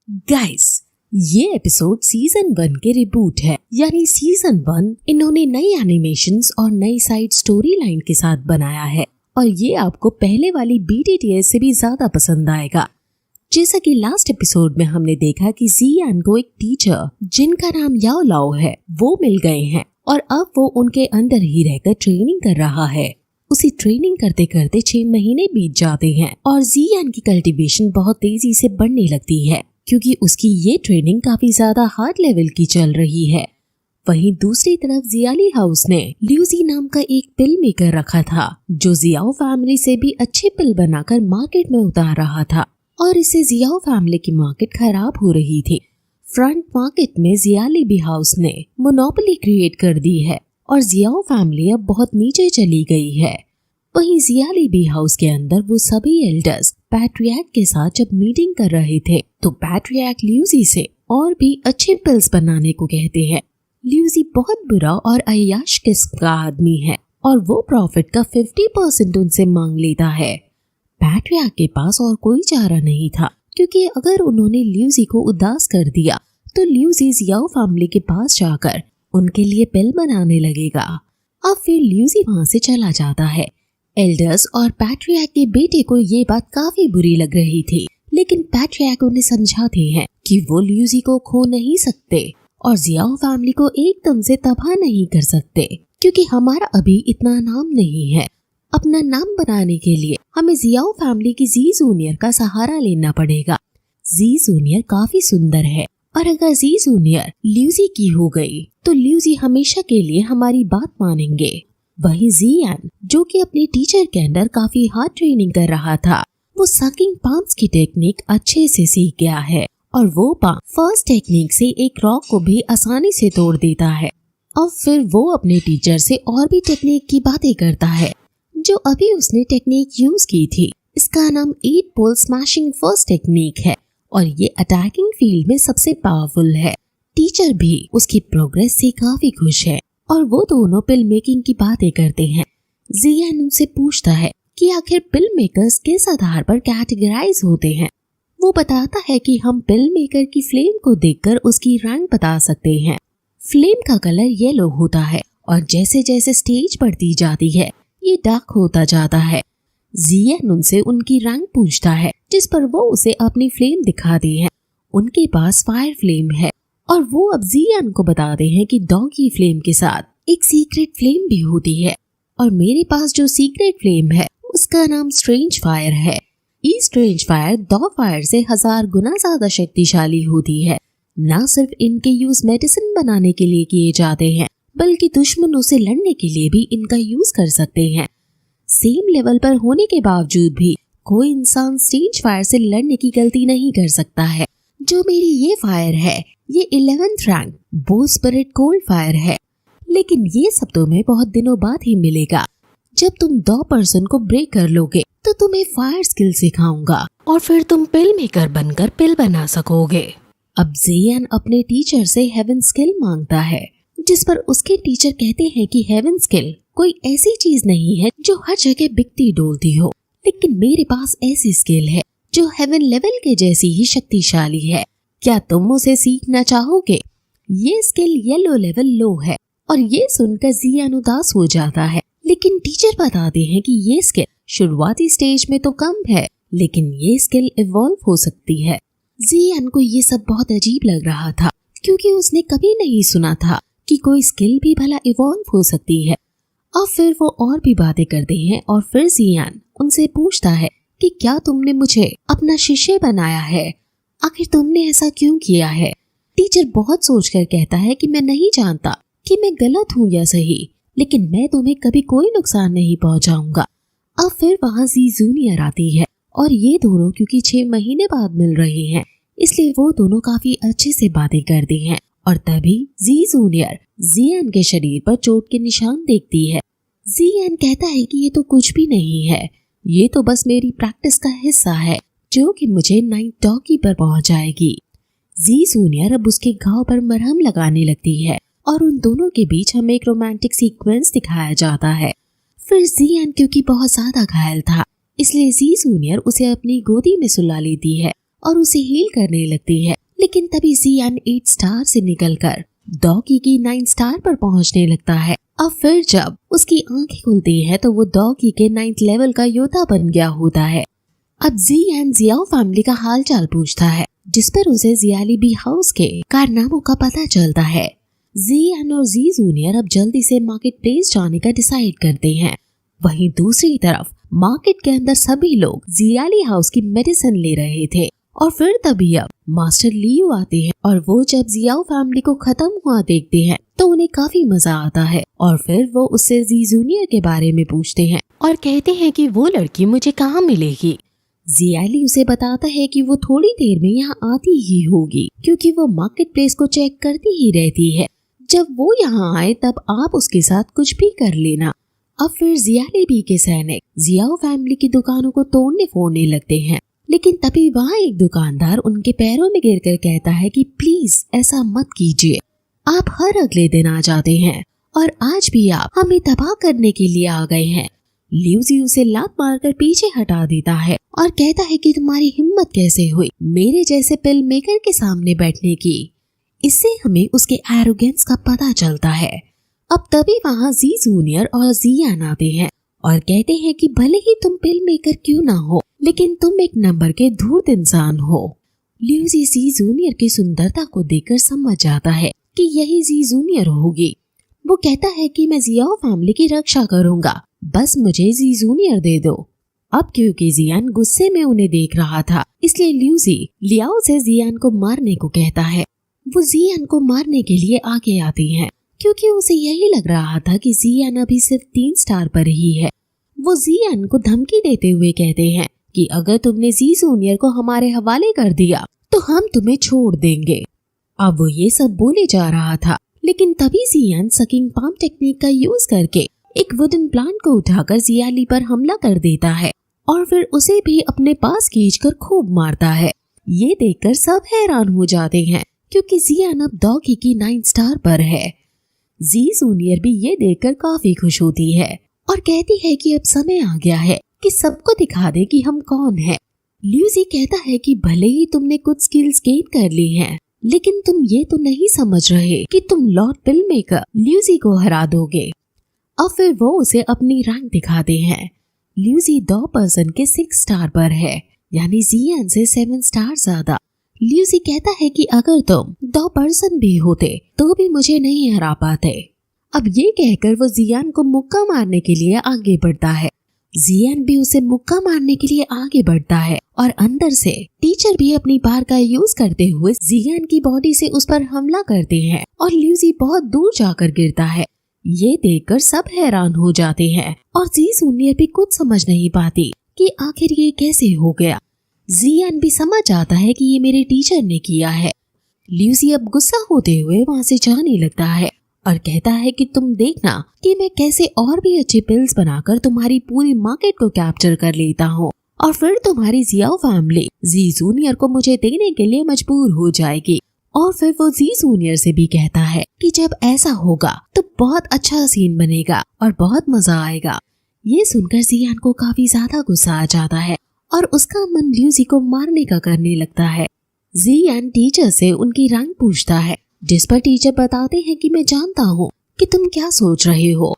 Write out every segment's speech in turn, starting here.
Guys, ये episode season 1 के reboot है, यानी सीजन 1 इन्होंने नई एनिमेशंस और नई साइड स्टोरी लाइन के साथ बनाया है और ये आपको पहले वाली BTTS से भी ज्यादा पसंद आएगा। जैसा कि लास्ट एपिसोड में हमने देखा कि जियान को एक टीचर जिनका नाम याओ लाओ है वो मिल गए हैं और अब वो उनके अंडर ही रहकर ट्रेनिंग कर रहा है। उसी ट्रेनिंग करते करते 6 महीने बीत जाते हैं और जियान की कल्टीवेशन बहुत तेजी से बढ़ने लगती है क्योंकि उसकी ये ट्रेनिंग काफी ज्यादा हार्ड लेवल की चल रही है। वहीं दूसरी तरफ जियाली हाउस ने ल्यूजी नाम का एक पिल मेकर रखा था जो जियाओ फैमिली से भी अच्छे पिल बनाकर मार्केट में उतार रहा था और इससे जियाओ फैमिली की मार्केट खराब हो रही थी। फ्रंट मार्केट में जियाली बी हाउस ने मोनोपोली क्रिएट कर दी है और जियाओ फैमिली अब बहुत नीचे चली गई है। वहीं जियाली बी हाउस के अंदर वो सभी एल्डर्स पैट्रियार्क के साथ जब मीटिंग कर रहे थे तो पैट्रियार्क ल्यूजी से और भी अच्छे पिल्स बनाने को कहते हैं। ल्यूजी बहुत बुरा और अय्याश किस्म का आदमी है और वो प्रॉफिट का 50% उनसे मांग लेता है। पैट्रियार्क के पास और कोई चारा नहीं था क्योंकि अगर उन्होंने ल्यूजी को उदास कर दिया तो ल्यूजी जियाओ फैमिली के पास जाकर उनके लिए पिल बनाने लगेगा। अब फिर ल्यूजी वहाँ से चला जाता है। एल्डर्स और पैट्रियार्क के बेटे को ये बात काफी बुरी लग रही थी, लेकिन पैट्रियार्क उन्हें समझाते हैं कि वो ल्यूजी को खो नहीं सकते और जियाओ फैमिली को एकदम से तबाह नहीं कर सकते क्योंकि हमारा अभी इतना नाम नहीं है। अपना नाम बनाने के लिए हमें जियाओ फैमिली की जी जूनियर का सहारा लेना पड़ेगा। जी जूनियर काफी सुंदर है और अगर जी जूनियर ल्यूजी की हो गई तो ल्यूजी हमेशा के लिए हमारी बात मानेंगे। वहीं जियान जो कि अपने टीचर के अंदर काफी हार्ड ट्रेनिंग कर रहा था, वो सकिंग पाम्स की टेक्निक अच्छे से सीख गया है और वो पाम फर्स्ट टेक्निक से एक रॉक को भी आसानी से तोड़ देता है। अब फिर वो अपने टीचर से और भी टेक्निक की बातें करता है जो अभी उसने टेक्निक यूज की थी। इसका नाम 8 पोल स्मैशिंग फर्स्ट टेक्निक है और ये अटैकिंग फील्ड में सबसे पावरफुल है। टीचर भी उसकी प्रोग्रेस से काफी खुश है और वो दोनों पिल मेकिंग की बातें करते हैं। जियान उनसे पूछता है कि आखिर पिल मेकर्स किस आधार पर कैटेगराइज होते हैं। वो बताता है कि हम पिल मेकर की फ्लेम को देखकर उसकी रैंक बता सकते हैं। फ्लेम का कलर येलो होता है और जैसे जैसे स्टेज बढ़ती जाती है ये डार्क होता जाता है। जियान उनसे उनकी रैंक पूछता है जिस पर वो उसे अपनी फ्लेम दिखाते हैं। उनके पास फायर फ्लेम है और वो अब जियान को बताते हैं कि डॉगी फ्लेम के साथ एक सीक्रेट फ्लेम भी होती है और मेरे पास जो सीक्रेट फ्लेम है उसका नाम स्ट्रेंज फायर है। ये स्ट्रेंज फायर डॉग फायर से 1000 गुना ज्यादा शक्तिशाली होती है। न सिर्फ इनके यूज मेडिसिन बनाने के लिए किए जाते हैं बल्कि दुश्मनों से लड़ने के लिए भी इनका यूज कर सकते हैं। सेम लेवल पर होने के बावजूद भी कोई इंसान स्ट्रेंज फायर से लड़ने की गलती नहीं कर सकता है। जो मेरी ये फायर है ये 11th रैंक बो स्पिरिट कोल्ड फायर है, लेकिन ये सब तुम्हें बहुत दिनों बाद ही मिलेगा। जब तुम 2 पर्सन को ब्रेक कर लोगे तो तुम्हें फायर स्किल सिखाऊंगा और फिर तुम पिल मेकर बनकर पिल बना सकोगे। अब जियान अपने टीचर से हेवन स्किल मांगता है जिस पर उसके टीचर कहते हैं कि हेवन स्किल कोई ऐसी चीज नहीं है जो हर जगह बिकती डोलती हो, लेकिन मेरे पास ऐसी स्किल है जो हेवन लेवल के जैसी ही शक्तिशाली है। क्या तुम उसे सीखना चाहोगे? ये स्किल येलो लेवल लो है और ये सुनकर जियान उदास हो जाता है, लेकिन टीचर बताते हैं कि ये स्किल शुरुआती स्टेज में तो कम है लेकिन ये स्किल इवॉल्व हो सकती है। जियान को ये सब बहुत अजीब लग रहा था क्योंकि उसने कभी नहीं सुना था कि कोई स्किल भी भला इवॉल्व हो सकती है। अब फिर वो और भी बातें करते हैं और फिर जियान उनसे पूछता है कि क्या तुमने मुझे अपना शिष्य बनाया है? आखिर तुमने ऐसा क्यों किया है? टीचर बहुत सोचकर कहता है कि मैं नहीं जानता कि मैं गलत हूँ या सही, लेकिन मैं तुम्हें कभी कोई नुकसान नहीं पहुँचाऊंगा। अब फिर वहाँ जी जूनियर आती है और ये दोनों क्योंकि 6 महीने बाद मिल रहे हैं इसलिए वो दोनों काफी अच्छे से बातें करते हैं और तभी जी जूनियर जियान के शरीर पर चोट के निशान देखती है। जियान कहता है कि ये तो कुछ भी नहीं है, ये तो बस मेरी प्रैक्टिस का हिस्सा है जो कि मुझे 9th डॉगी पर पहुंच जाएगी। जी जूनियर अब उसके घाव पर मरहम लगाने लगती है और उन दोनों के बीच हमें एक रोमांटिक सीक्वेंस दिखाया जाता है। फिर जियान क्योंकि बहुत ज्यादा घायल था इसलिए जी जूनियर उसे अपनी गोदी में सुला लेती है और उसे हील करने लगती है। लेकिन तभी जियान 8 स्टार से निकलकर डॉगी की 9 स्टार पर पहुंचने लगता है। अब फिर जब उसकी आंखें खुलती है तो वो डॉगी के 9th लेवल का योद्धा बन गया होता है। अब जियान जियाओ फैमिली का हाल चाल पूछता है, जिस पर उसे जियाली बी हाउस के कारनामों का पता चलता है। जियान और जी जूनियर अब जल्दी से मार्केट प्लेस जाने का डिसाइड करते हैं। वहीं दूसरी तरफ मार्केट के अंदर सभी लोग जियाली हाउस की मेडिसिन ले रहे थे और फिर तभी अब मास्टर लियू आते हैं और वो जब जियाओ फैमिली को खत्म हुआ देखते हैं तो उन्हें काफी मजा आता है और फिर वो उससे जी जूनियर के बारे में पूछते हैं और कहते हैं कि वो लड़की मुझे कहाँ मिलेगी। जियाली उसे बताता है कि वो थोड़ी देर में यहाँ आती ही होगी क्योंकि वो मार्केट प्लेस को चेक करती ही रहती है। जब वो यहाँ आए तब आप उसके साथ कुछ भी कर लेना। अब फिर जियाली बी के सैनिक जियाओ फैमिली की दुकानों को तोड़ने फोड़ने लगते हैं, लेकिन तभी वहाँ एक दुकानदार उनके पैरों में गिरकर कहता है कि प्लीज ऐसा मत कीजिए, आप हर अगले दिन आ जाते हैं और आज भी आप हमें तबाह करने के लिए आ गए हैं। ल्यूजी उसे लात मारकर पीछे हटा देता है और कहता है कि तुम्हारी हिम्मत कैसे हुई मेरे जैसे पिल मेकर के सामने बैठने की। इससे हमें उसके एरोगेंस का पता चलता है। अब तभी वहाँ जी जूनियर और जियान आते हैं और कहते हैं कि भले ही तुम पिल मेकर क्यों ना हो लेकिन तुम एक नंबर के धूर्त इंसान हो। ल्यूजी जी जूनियर की सुंदरता को देखकर समझ जाता है कि यही जी जूनियर होगी। वो कहता है कि मैं जियाओ फैमिली की रक्षा करूंगा, बस मुझे जी जूनियर दे दो। अब क्योंकि जियान गुस्से में उन्हें देख रहा था इसलिए ल्यूजी लियाओ से जियान को मारने को कहता है। वो जियान को मारने के लिए आगे आती हैं क्योंकि उसे यही लग रहा था कि जियान अभी सिर्फ 3 स्टार पर ही है। वो जियान को धमकी देते हुए कहते हैं कि अगर तुमने जी जूनियर को हमारे हवाले कर दिया तो हम तुम्हें छोड़ देंगे। अब वो ये सब बोले जा रहा था, लेकिन तभी जियान सकिंग पाम टेक्निक का यूज करके एक वुडन प्लांट को उठाकर जियाली पर हमला कर देता है और फिर उसे भी अपने पास खींचकर खूब मारता है। ये देखकर सब हैरान हो जाते हैं क्योंकि जियान अब डॉगी की 9 स्टार पर है। जी जूनियर भी ये देखकर काफी खुश होती है और कहती है कि अब समय आ गया है कि सबको दिखा दे कि हम कौन हैं। ल्यूजी कहता है कि भले ही तुमने कुछ स्किल्स गेन कर ली हैं, लेकिन तुम ये तो नहीं समझ रहे कि तुम लॉर्ड पिल मेकर ल्यूजी को हरा दोगे। अब फिर वो उसे अपनी रैंक दिखाते हैं। ल्यूजी 2 पर्सन के 6 स्टार पर है, यानी जियान से 7 स्टार ज्यादा। ल्यूजी कहता है कि अगर तुम 2 पर्सन भी होते तो भी मुझे नहीं हरा पाते। अब ये कहकर वो जियान को मुक्का मारने के लिए आगे बढ़ता है। जियान भी उसे मुक्का मारने के लिए आगे बढ़ता है और अंदर से टीचर भी अपनी बार का यूज करते हुए जियान की बॉडी से उस पर हमला करते हैं और ल्यूजी बहुत दूर जाकर गिरता है। ये देखकर सब हैरान हो जाते हैं और जी जूनियर भी कुछ समझ नहीं पाती कि आखिर ये कैसे हो गया। जियान भी समझ जाता है कि ये मेरे टीचर ने किया है। ल्यूजी अब गुस्सा होते हुए वहाँ से जाने लगता है और कहता है कि तुम देखना कि मैं कैसे और भी अच्छी पिल्स बनाकर तुम्हारी पूरी मार्केट को कैप्चर कर लेता हूँ और फिर तुम्हारी जियाओ फैमिली जी जूनियर को मुझे देने के लिए मजबूर हो जाएगी। और फिर वो जी जूनियर से भी कहता है कि जब ऐसा होगा तो बहुत अच्छा सीन बनेगा और बहुत मजा आएगा। ये सुनकर जियान को काफी ज्यादा गुस्सा आ जाता है और उसका मन ल्यूजी को मारने का करने लगता है। जियान टीचर से उनकी रैंक पूछता है, जिस पर टीचर बताते हैं कि मैं जानता हूँ कि तुम क्या सोच रहे हो।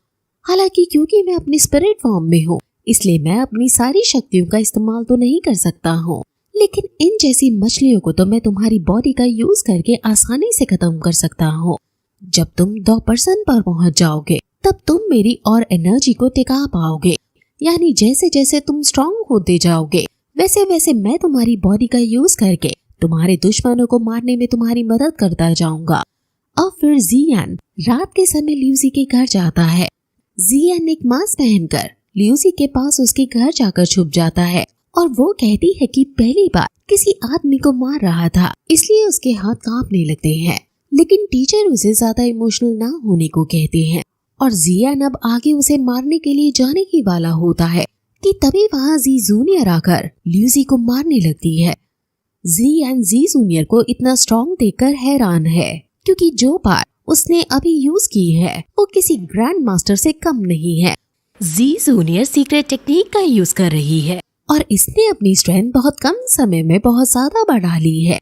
हालांकि क्योंकि मैं अपनी स्पिरिट फॉर्म में हूँ इसलिए मैं अपनी सारी शक्तियों का इस्तेमाल तो नहीं कर सकता हूँ, लेकिन इन जैसी मछलियों को तो मैं तुम्हारी बॉडी का यूज करके आसानी से खत्म कर सकता हूँ। जब तुम 2% पर पहुँच जाओगे तब तुम मेरी और एनर्जी को टिका पाओगे, यानी जैसे जैसे तुम स्ट्रॉन्ग होते जाओगे वैसे वैसे मैं तुम्हारी बॉडी का यूज करके तुम्हारे दुश्मनों को मारने में तुम्हारी मदद करता जाऊंगा। अब फिर जियान रात के समय ल्यूजी के घर जाता है। जियान एक मास्क पहनकर ल्यूजी के पास उसके घर जाकर छुप जाता है और वो कहती है कि पहली बार किसी आदमी को मार रहा था इसलिए उसके हाथ कांपने लगते हैं, लेकिन टीचर उसे ज्यादा इमोशनल ना होने को कहते हैं और जियान अब आगे उसे मारने के लिए जाने ही वाला होता है कि तभी वहाँ जी जूनियर आकर ल्यूजी को मारने लगती है। जियान जी जूनियर को इतना स्ट्रॉन्ग देखकर हैरान है क्योंकि जो पावर उसने अभी यूज की है वो किसी ग्रैंड मास्टर से कम नहीं है। जी जूनियर सीक्रेट टेक्निक का यूज कर रही है और इसने अपनी स्ट्रेंथ बहुत कम समय में बहुत ज्यादा बढ़ा ली है।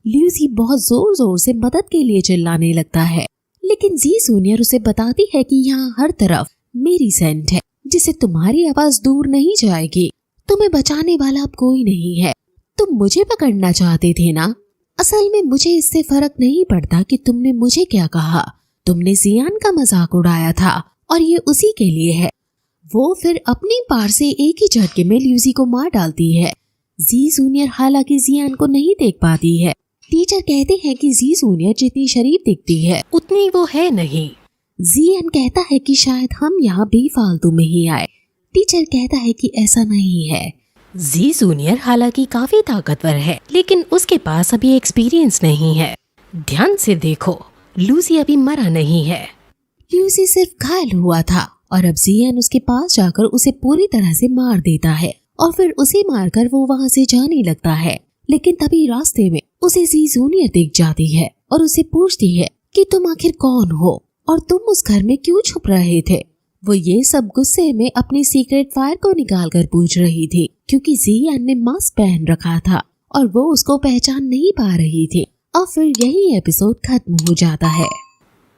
ल्यूसी बहुत जोर जोर से मदद के लिए चिल्लाने लगता है, लेकिन जी जूनियर उसे बताती है कि यहाँ हर तरफ मेरी सेंट है, जिससे तुम्हारी आवाज दूर नहीं जाएगी। तुम्हें बचाने वाला अब कोई नहीं है। तुम मुझे पकड़ना चाहते थे ना? असल में मुझे इससे फर्क नहीं पड़ता कि तुमने मुझे क्या कहा। तुमने जियान का मजाक उड़ाया था और ये उसी के लिए है। वो फिर अपनी पार से एक ही झटके में ल्यूसी को मार डालती है। जी जूनियर हालांकि जियान को नहीं देख पाती है। टीचर कहते हैं कि जी जूनियर जितनी शरीफ दिखती है उतनी वो है नहीं। जियान कहता है कि शायद हम यहाँ बेफालतू में ही आए। टीचर कहता है कि ऐसा नहीं है। जी जूनियर हालांकि काफी ताकतवर है, लेकिन उसके पास अभी एक्सपीरियंस नहीं है। ध्यान से देखो, लूसी अभी मरा नहीं है। लूसी सिर्फ घायल हुआ था और अब जियान उसके पास जाकर उसे पूरी तरह से मार देता है और फिर उसे मारकर वो वहाँ से जाने लगता है। लेकिन तभी रास्ते में उसे जी जूनियर दिख जाती है और उसे पूछती है कि तुम आखिर कौन हो और तुम उस घर में क्यों छुप रहे थे। वो ये सब गुस्से में अपनी सीक्रेट फायर को निकाल कर पूछ रही थी, क्योंकि जियान ने मास्क पहन रखा था और वो उसको पहचान नहीं पा रही थी। और फिर यही एपिसोड खत्म हो जाता है।